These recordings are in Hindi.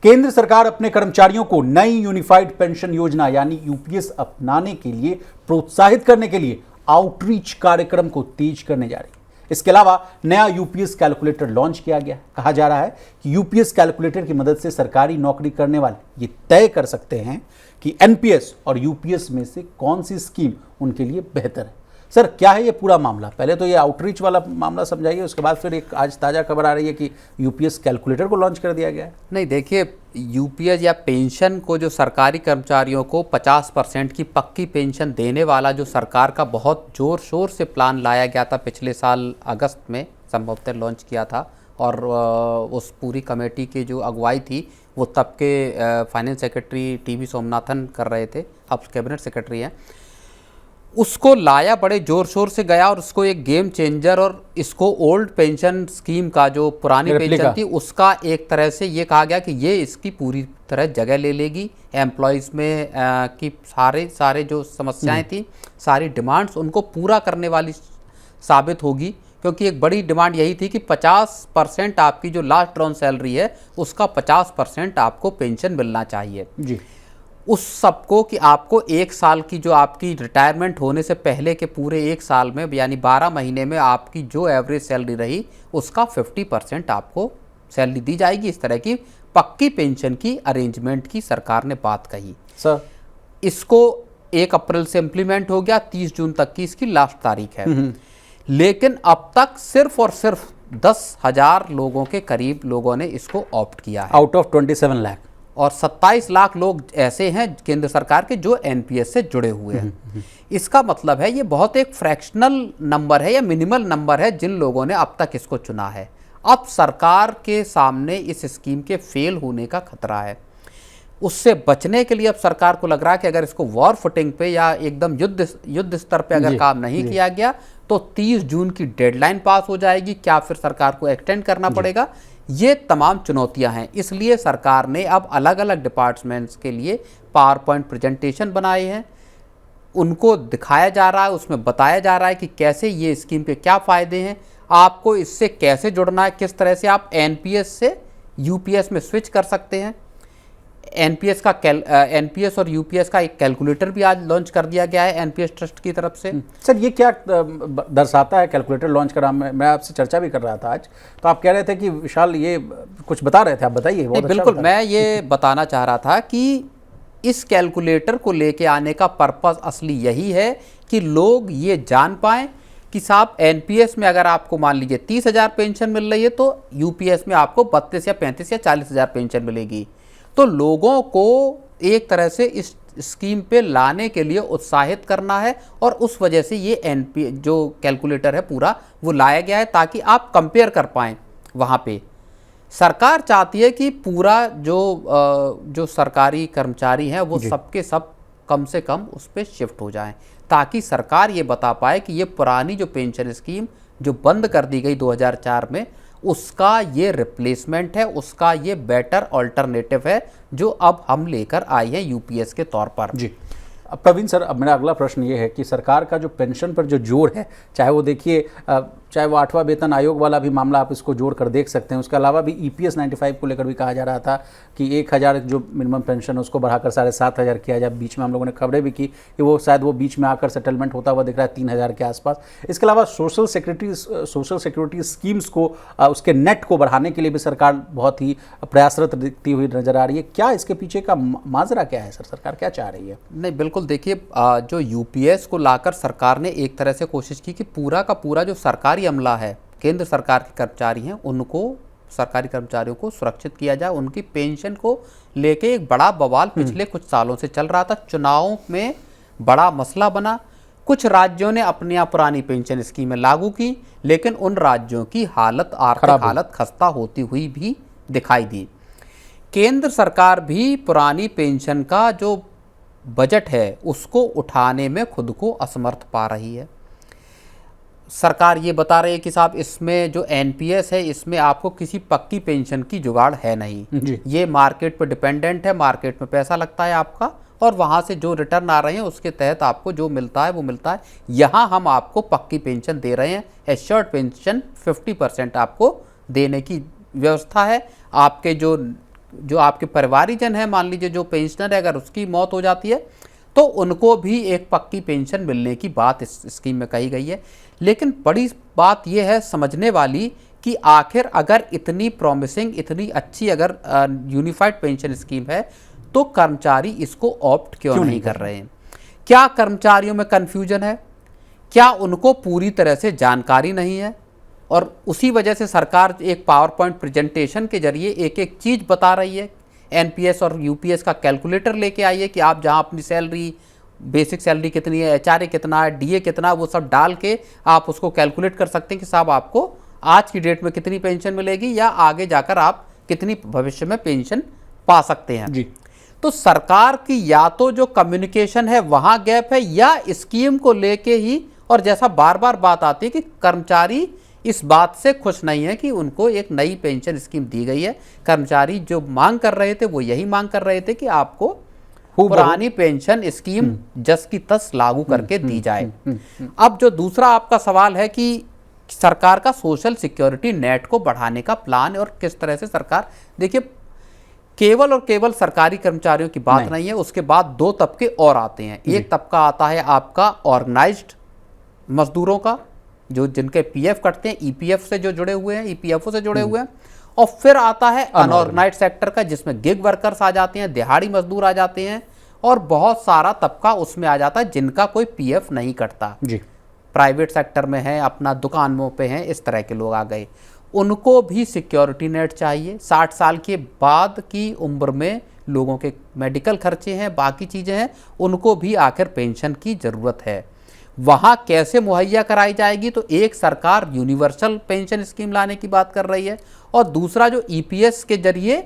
केंद्र सरकार अपने कर्मचारियों को नई यूनिफाइड पेंशन योजना यानी यूपीएस अपनाने के लिए प्रोत्साहित करने के लिए आउटरीच कार्यक्रम को तेज करने जा रही है। इसके अलावा नया यूपीएस कैलकुलेटर लॉन्च किया गया। कहा जा रहा है कि यूपीएस कैलकुलेटर की मदद से सरकारी नौकरी करने वाले ये तय कर सकते हैं कि एनपीएस और यूपीएस में से कौन सी स्कीम उनके लिए बेहतर है। सर, क्या है ये पूरा मामला? पहले तो ये आउटरीच वाला मामला समझाइए, उसके बाद फिर एक आज ताज़ा खबर आ रही है कि यूपीएस कैलकुलेटर को लॉन्च कर दिया गया है। नहीं, देखिए, यूपीएस या पेंशन को जो सरकारी कर्मचारियों को 50% की पक्की पेंशन देने वाला जो सरकार का बहुत ज़ोर शोर से प्लान लाया गया था, पिछले साल अगस्त में संभवतः लॉन्च किया था, और उस पूरी कमेटी की जो अगुवाई थी वो तब के फाइनेंस सेक्रेटरी टीवी सोमनाथन कर रहे थे, अब कैबिनेट सेक्रेटरी हैं। उसको लाया बड़े ज़ोर शोर से गया और उसको एक गेम चेंजर, और इसको ओल्ड पेंशन स्कीम का जो पुरानी पेंशन थी उसका एक तरह से ये कहा गया कि ये इसकी पूरी तरह जगह ले लेगी। एम्प्लॉयज़ में की सारे जो समस्याएं थी, सारी डिमांड्स उनको पूरा करने वाली साबित होगी, क्योंकि एक बड़ी डिमांड यही थी कि 50% आपकी जो लास्ट ड्रॉन सैलरी है उसका 50% आपको पेंशन मिलना चाहिए जी। उस सबको, कि आपको एक साल की जो आपकी रिटायरमेंट होने से पहले के पूरे एक साल में यानी 12 महीने में आपकी जो एवरेज सैलरी रही उसका 50% आपको सैलरी दी जाएगी। इस तरह की पक्की पेंशन की अरेंजमेंट की सरकार ने बात कही। सर, इसको 1 अप्रैल से इम्प्लीमेंट हो गया, 30 जून तक की इसकी लास्ट तारीख है। लेकिन अब तक सिर्फ और सिर्फ 10,000 लोगों के करीब लोगों ने इसको ऑप्ट किया है, आउट ऑफ 27 लाख, और 27 लाख लोग ऐसे हैं केंद्र सरकार के जो एनपीएस से जुड़े हुए हैं। इसका मतलब है ये बहुत एक फ्रैक्शनल नंबर है या मिनिमल नंबर है जिन लोगों ने अब तक इसको चुना है। अब सरकार के सामने इस स्कीम के फेल होने का खतरा है। उससे बचने के लिए अब सरकार को लग रहा है कि अगर इसको वॉर फुटिंग पे या एकदम युद्ध स्तर पे अगर काम नहीं किया गया तो 30 जून की डेडलाइन पास हो जाएगी, क्या फिर सरकार को एक्सटेंड करना पड़ेगा। ये तमाम चुनौतियां हैं, इसलिए सरकार ने अब अलग अलग डिपार्टमेंट्स के लिए पावर पॉइंट प्रेजेंटेशन बनाए हैं, उनको दिखाया जा रहा है, उसमें बताया जा रहा है कि कैसे ये स्कीम के क्या फ़ायदे हैं, आपको इससे कैसे जुड़ना है, किस तरह से आप एनपीएस से यूपीएस में स्विच कर सकते हैं। एनपीएस और यूपीएस का एक कैलकुलेटर भी आज लॉन्च कर दिया गया है एनपीएस ट्रस्ट की तरफ से। सर, ये क्या दर्शाता है कैलकुलेटर लॉन्च करा? मैं आपसे चर्चा भी कर रहा था आज, तो आप कह रहे थे कि विशाल ये कुछ बता रहे थे, आप बताइए। बिल्कुल, मैं ये बताना चाह रहा था कि इस कैलकुलेटर को लेके आने का पर्पस असली यही है कि लोग ये जान पाएँ कि साहब एनपीएस में अगर आपको मान लीजिए 30,000 पेंशन मिल रही है तो यूपीएस में आपको 32 या 35 या 40,000 पेंशन मिलेगी। तो लोगों को एक तरह से इस स्कीम पे लाने के लिए उत्साहित करना है, और उस वजह से ये एनपी जो कैलकुलेटर है पूरा वो लाया गया है ताकि आप कंपेयर कर पाएँ। वहाँ पे सरकार चाहती है कि पूरा जो सरकारी कर्मचारी हैं वो सबके सब कम से कम उस पर शिफ्ट हो जाएं, ताकि सरकार ये बता पाए कि ये पुरानी जो पेंशन स्कीम जो बंद कर दी गई 2004 में उसका ये रिप्लेसमेंट है, उसका ये बेटर ऑल्टरनेटिव है जो अब हम लेकर आए हैं यूपीएस के तौर पर। जी। अब प्रवीण सर, अब मेरा अगला प्रश्न ये है कि सरकार का जो पेंशन पर जो जोर है, चाहे वो देखिए चाहे वो 8वां वेतन आयोग वाला भी मामला आप इसको जोड़ कर देख सकते हैं, उसके अलावा भी ईपीएस 95 को लेकर भी कहा जा रहा था कि 1,000 जो मिनिमम पेंशन है उसको बढ़ाकर 7,500 किया जाए। बीच में हम लोगों ने खबरें भी की कि वो शायद वो बीच में आकर सेटलमेंट होता हुआ दिख रहा है 3,000 के आसपास। इसके अलावा सोशल सिक्योरिटी स्कीम्स को उसके नेट को बढ़ाने के लिए भी सरकार बहुत ही प्रयासरत दिखती हुई नजर आ रही है। क्या इसके पीछे का माजरा क्या है सर? सरकार क्या चाह रही है? नहीं, बिल्कुल, देखिए, जो यूपीएस को लाकर सरकार ने एक तरह से कोशिश की कि पूरा का पूरा जो सरकारी अमला है, केंद्र सरकार के कर्मचारी हैं, उनको, सरकारी कर्मचारियों को सुरक्षित किया जाए। उनकी पेंशन को लेके एक बड़ा बवाल पिछले कुछ सालों से चल रहा था, चुनावों में बड़ा मसला बना। कुछ राज्यों ने अपनी पुरानी पेंशन स्कीमें लागू की, लेकिन उन राज्यों की आर्थिक हालत खस्ता होती हुई भी दिखाई दी। केंद्र सरकार भी पुरानी पेंशन का जो बजट है उसको उठाने में खुद को असमर्थ पा रही है। सरकार ये बता रही है कि साहब इसमें जो एनपीएस है इसमें आपको किसी पक्की पेंशन की जुगाड़ है नहीं, ये मार्केट पर डिपेंडेंट है, मार्केट में पैसा लगता है आपका और वहाँ से जो रिटर्न आ रहे हैं उसके तहत आपको जो मिलता है वो मिलता है। यहाँ हम आपको पक्की पेंशन दे रहे हैं, एश्योर्ड पेंशन 50% आपको देने की व्यवस्था है। आपके जो जो आपके परिवारीजन है, मान लीजिए जो पेंशनर है, अगर उसकी मौत हो जाती है तो उनको भी एक पक्की पेंशन मिलने की बात इस स्कीम में कही गई है। लेकिन बड़ी बात यह है समझने वाली कि आखिर अगर इतनी प्रॉमिसिंग, इतनी अच्छी अगर यूनिफाइड पेंशन स्कीम है तो कर्मचारी इसको ऑप्ट क्यों नहीं कर रहे हैं? क्या कर्मचारियों में कन्फ्यूजन है? क्या उनको पूरी तरह से जानकारी नहीं है? और उसी वजह से सरकार एक पावर पॉइंट प्रेजेंटेशन के जरिए एक एक चीज़ बता रही है। एनपीएस और यूपीएस का कैलकुलेटर लेके आई है कि आप जहां अपनी सैलरी, बेसिक सैलरी कितनी है, एचआरए कितना है, डीए कितना है, वो सब डाल के आप उसको कैलकुलेट कर सकते हैं कि साहब आपको आज की डेट में कितनी पेंशन मिलेगी या आगे जाकर आप कितनी भविष्य में पेंशन पा सकते हैं जी। तो सरकार की या तो जो कम्युनिकेशन है वहां गैप है, या स्कीम को लेके ही, और जैसा बार बार बात आती है कि कर्मचारी इस बात से खुश नहीं है कि उनको एक नई पेंशन स्कीम दी गई है। कर्मचारी जो मांग कर रहे थे वो यही मांग कर रहे थे कि आपको पुरानी पेंशन स्कीम जस की तस लागू करके दी जाए। अब जो दूसरा आपका सवाल है कि सरकार का सोशल सिक्योरिटी नेट को बढ़ाने का प्लान और किस तरह से सरकार, देखिए केवल और केवल सरकारी कर्मचारियों की बात नहीं है, उसके बाद दो तबके और आते हैं। एक तबका आता है आपका ऑर्गेनाइज्ड मजदूरों का, जो जिनके पीएफ कटते हैं, ईपीएफ से जो जुड़े हुए हैं, ईपीएफओ से जुड़े हुए हैं, और फिर आता है अनऑर्गेनाइज्ड सेक्टर का, जिसमें गिग वर्कर्स आ जाते हैं, दिहाड़ी मजदूर आ जाते हैं, और बहुत सारा तबका उसमें आ जाता है जिनका कोई पीएफ नहीं कटता जी, प्राइवेट सेक्टर में है, अपना दुकानों पे हैं, इस तरह के लोग आ गए। उनको भी सिक्योरिटी नेट चाहिए। 60 साल के बाद की उम्र में लोगों के मेडिकल खर्चे हैं, बाकी चीज़ें हैं, उनको भी आखिर पेंशन की ज़रूरत है। वहाँ कैसे मुहैया कराई जाएगी? तो एक सरकार यूनिवर्सल पेंशन स्कीम लाने की बात कर रही है, और दूसरा जो ईपीएस के जरिए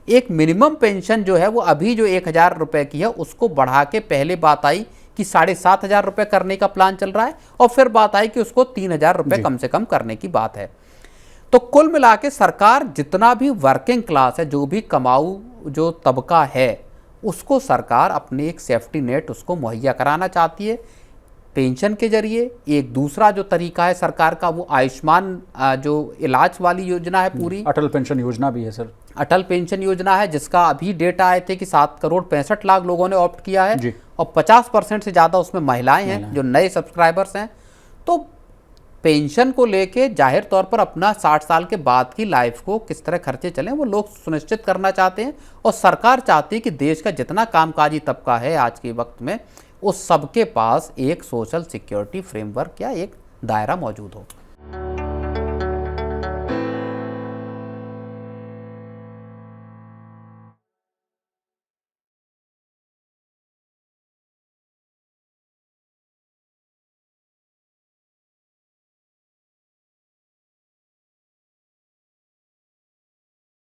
एक मिनिमम पेंशन जो है वो अभी जो 1000 रुपये की है उसको बढ़ा के, पहले बात आई कि 7500 रुपये करने का प्लान चल रहा है, और फिर बात आई कि उसको 3000 रुपये कम से कम करने की बात है। तो कुल मिला के सरकार जितना भी वर्किंग क्लास है, जो भी कमाऊ जो तबका है, उसको सरकार अपने एक सेफ्टी नेट उसको मुहैया कराना चाहती है पेंशन के जरिए। एक दूसरा जो तरीका है सरकार का वो आयुष्मान जो इलाज वाली योजना है पूरी, अटल पेंशन योजना भी है सर। अटल पेंशन योजना है जिसका अभी डेटा आए थे कि 7,65,00,000 लोगों ने ऑप्ट किया है जी। और 50% से ज़्यादा उसमें महिलाएं हैं जो नए सब्सक्राइबर्स हैं। तो पेंशन को लेके जाहिर तौर पर अपना 60 साल के बाद की लाइफ को किस तरह खर्चे चलें वो लोग सुनिश्चित करना चाहते हैं, और सरकार चाहती है कि देश का जितना कामकाजी तबका है आज के वक्त में उस सबके पास एक सोशल सिक्योरिटी फ्रेमवर्क या एक दायरा मौजूद हो।